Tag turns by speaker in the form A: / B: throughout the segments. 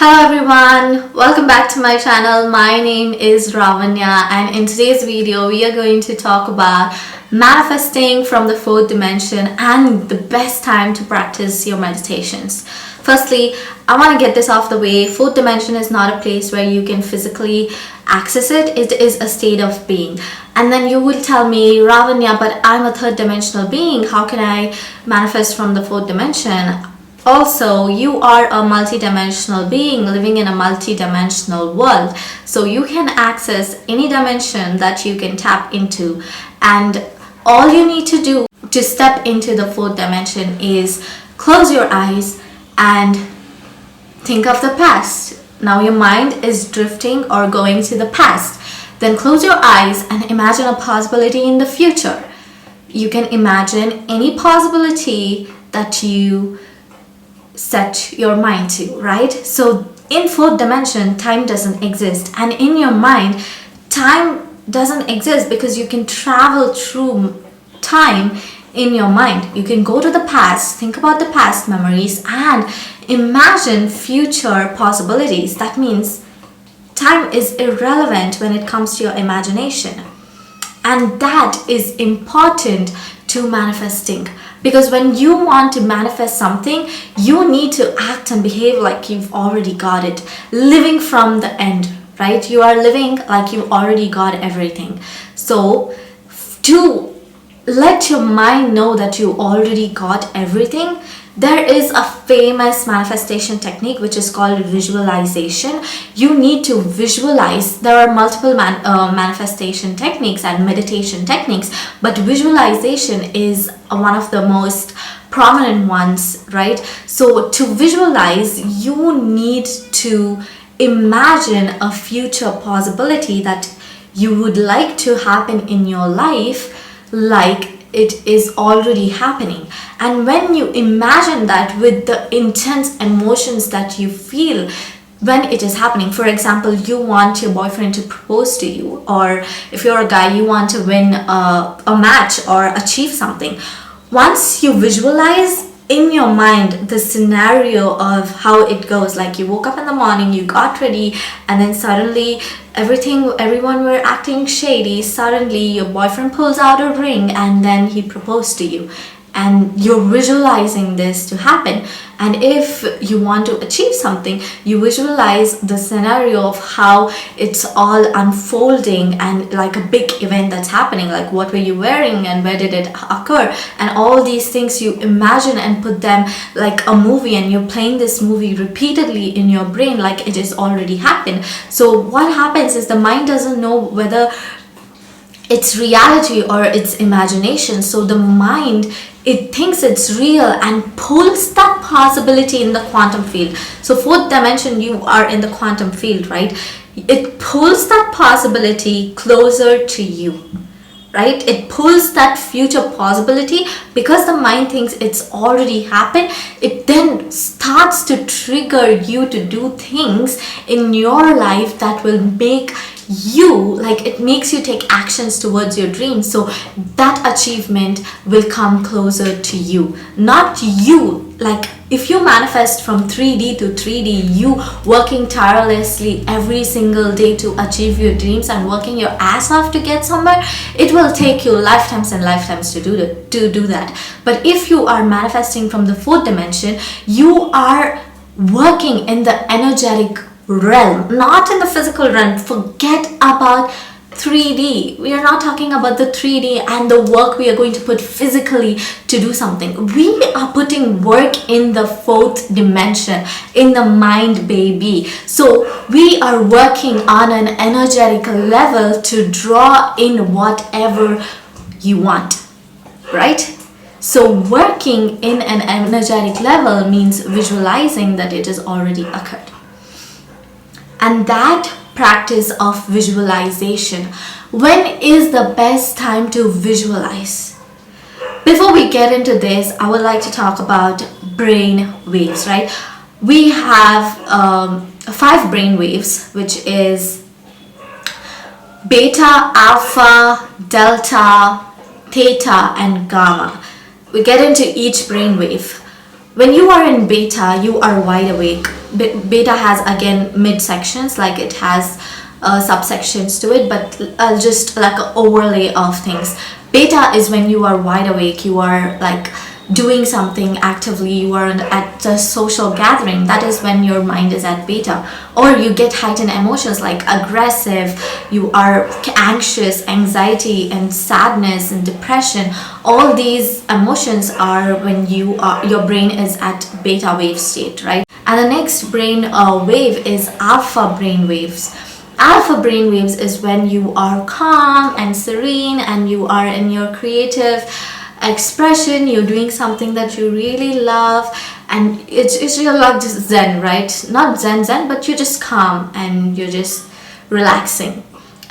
A: Hello everyone, welcome back to my channel. My name is Ravanya and in today's video we are going to talk about manifesting from the fourth dimension and the best time to practice your meditations. Firstly, I want to get this off the way. Fourth dimension is not a place where you can physically access it. It is a state of being. And then you will tell me, Ravanya, but I'm a third dimensional being. How can I manifest from the fourth dimension? Also, you are a multi-dimensional being living in a multi-dimensional world. So you can access any dimension that you can tap into. And all you need to do to step into the fourth dimension is close your eyes and think of the past. Now your mind is drifting or going to the past. Then close your eyes and imagine a possibility in the future. You can imagine any possibility that you set your mind to, right? So in fourth dimension, time doesn't exist, and in your mind, time doesn't exist because you can travel through time in your mind. You can go to the past, think about the past memories, and imagine future possibilities. That means time is irrelevant when it comes to your imagination, and that is important to manifesting. Because when you want to manifest something, you need to act and behave like you've already got it. Living from the end, right? You are living like you already got everything. So to let your mind know that you already got everything, there is a famous manifestation technique which is called visualization. You need to visualize. There are multiple manifestation techniques and meditation techniques, but visualization is one of the most prominent ones, right? So to visualize, you need to imagine a future possibility that you would like to happen in your life, like it is already happening. And when you imagine that with the intense emotions that you feel when it is happening, for example, you want your boyfriend to propose to you, or if you're a guy, you want to win a match or achieve something. Once you visualize in your mind the scenario of how it goes, like you woke up in the morning, you got ready, and then suddenly everyone were acting shady. Suddenly your boyfriend pulls out a ring and then he proposed to you, and you're visualizing this to happen. And if you want to achieve something, you visualize the scenario of how it's all unfolding and like a big event that's happening, like what were you wearing and where did it occur, and all these things you imagine and put them like a movie, and you're playing this movie repeatedly in your brain like it is already happened. So what happens is the mind doesn't know whether it's reality or it's imagination. So the mind, it thinks it's real and pulls that possibility in the quantum field. So fourth dimension, you are in the quantum field, right? It pulls that possibility closer to you, right? It pulls that future possibility because the mind thinks it's already happened. It then starts to trigger you to do things in your life that will make you, like it makes you take actions towards your dreams. So that achievement will come closer to you, not you. Like if you manifest from 3D to 3D, you working tirelessly every single day to achieve your dreams and working your ass off to get somewhere, it will take you lifetimes and lifetimes to do that. But if you are manifesting from the fourth dimension, you are working in the energetic realm, not in the physical realm. Forget about 3D. We are not talking about the 3D and the work we are going to put physically to do something. We are putting work in the fourth dimension, in the mind, baby. So we are working on an energetic level to draw in whatever you want, right? So working in an energetic level means visualizing that it has already occurred. And that practice of visualization, when is the best time to visualize? Before we get into this, I would like to talk about brain waves, right? We have 5 brain waves, which is beta, alpha, delta, theta, and gamma. We get into each brain wave. When you are in beta, you are wide awake. Beta has again midsections, like it has subsections to it, but just like an overlay of things. Beta is when you are wide awake, you are like doing something actively, you are at a social gathering. That is when your mind is at beta. Or you get heightened emotions like aggressive, you are anxious, anxiety and sadness and depression. All these emotions are when your brain is at beta wave state, right? And the next brain wave is alpha brain waves. Alpha brain waves is when you are calm and serene and you are in your creative expression, you're doing something that you really love, and it's you're like just zen, right? Not zen, but you're just calm and you're just relaxing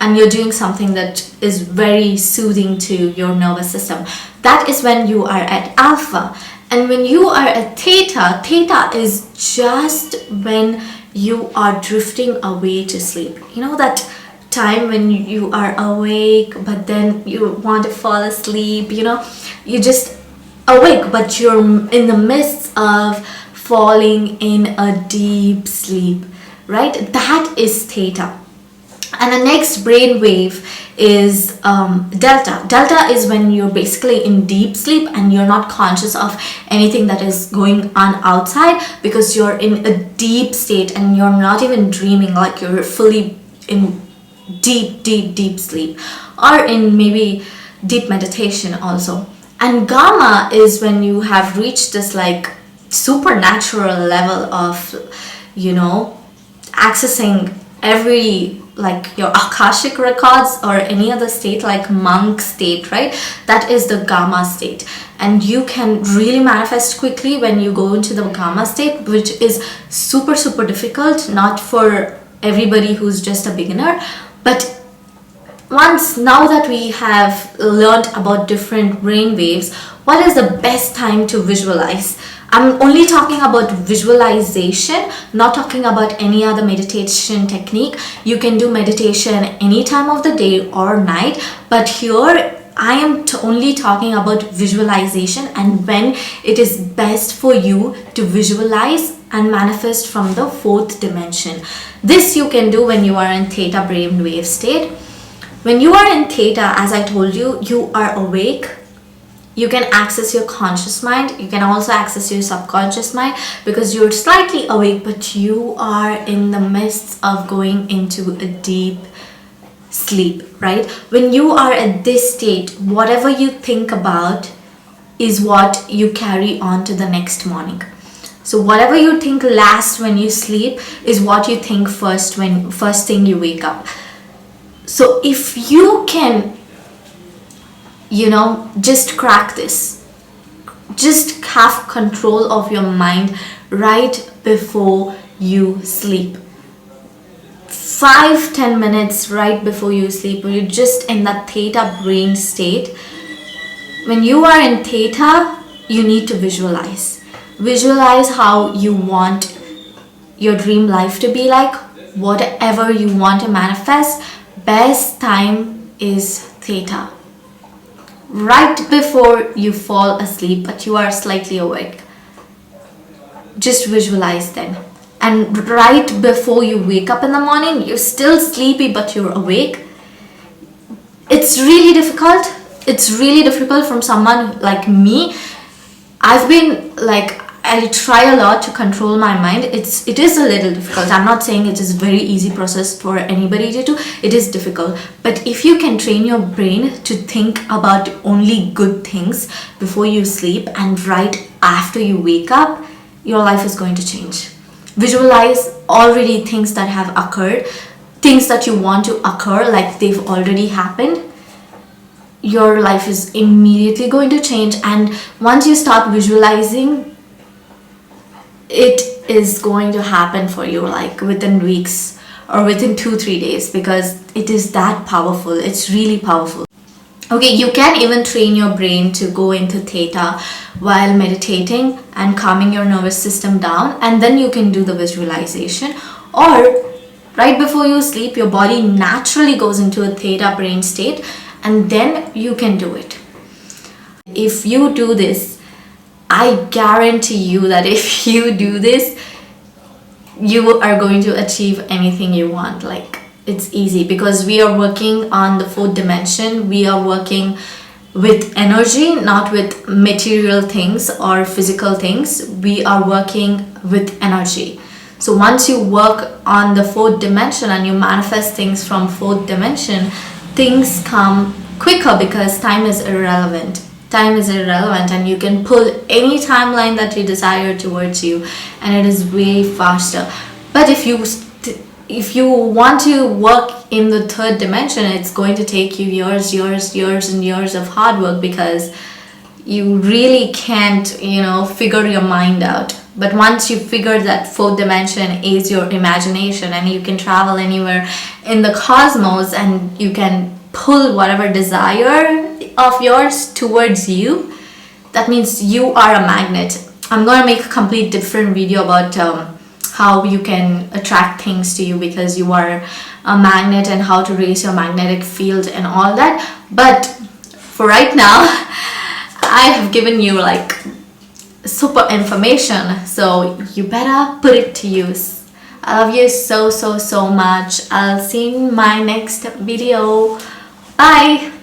A: and you're doing something that is very soothing to your nervous system. That is when you are at alpha. And when you are at theta, theta is just when you are drifting away to sleep. You know that time when you are awake but then you want to fall asleep, you're just awake but you're in the midst of falling in a deep sleep, right? That is theta. And the next brain wave is delta. Delta is when you're basically in deep sleep and you're not conscious of anything that is going on outside, because you're in a deep state and you're not even dreaming, like you're fully in deep sleep, or in maybe deep meditation also. And gamma is when you have reached this like supernatural level of accessing every, like your Akashic records or any other state, like monk state, right? That is the gamma state. And you can really manifest quickly when you go into the gamma state, which is super difficult, not for everybody who's just a beginner. But now that we have learned about different brain waves, what is the best time to visualize? I'm only talking about visualization, not talking about any other meditation technique. You can do meditation any time of the day or night, but here I am only talking about visualization and when it is best for you to visualize and manifest from the fourth dimension. This you can do when you are in theta brainwave state. When you are in theta, as I told you, you are awake. You can access your conscious mind. You can also access your subconscious mind because you're slightly awake, but you are in the midst of going into a deep sleep, right? When you are at this state, whatever you think about is what you carry on to the next morning. So whatever you think last when you sleep is what you think first thing you wake up. So if you can, just crack this, just have control of your mind right before you sleep. 5-10 minutes right before you sleep, when you're just in that theta brain state. When you are in theta, you need to visualize how you want your dream life to be like, whatever you want to manifest. Best time is theta, right before you fall asleep but you are slightly awake. Just visualize then. And right before you wake up in the morning, you're still sleepy but you're awake. It's really difficult from someone like me. I try a lot to control my mind. It is a little difficult. I'm not saying it is a very easy process for anybody to do. It is difficult. But if you can train your brain to think about only good things before you sleep and right after you wake up, your life is going to change. Visualize already things that have occurred, things that you want to occur like they've already happened. Your life is immediately going to change, and once you start visualizing, it is going to happen for you like within weeks or within 2-3 days, because it is that powerful. It's really powerful. Okay, you can even train your brain to go into theta while meditating and calming your nervous system down, and then you can do the visualization. Or right before you sleep, your body naturally goes into a theta brain state, and then you can do it. If you do this, I guarantee you that if you do this, you are going to achieve anything you want. Like, it's easy because we are working on the fourth dimension. We are working with energy, not with material things or physical things. We are working with energy. So once you work on the fourth dimension and you manifest things from fourth dimension, things come quicker because time is irrelevant. Time is irrelevant, and you can pull any timeline that you desire towards you, and it is way faster. But if you want to work in the third dimension, it's going to take you years and years of hard work, because you really can't, figure your mind out. But once you figure that fourth dimension is your imagination, and you can travel anywhere in the cosmos, and you can pull whatever desire of yours towards you, that means you are a magnet. I'm going to make a complete different video about how you can attract things to you because you are a magnet, and how to raise your magnetic field and all that. But for right now, I have given you like super information, so you better put it to use. I love you so much. I'll see you in my next video. Bye.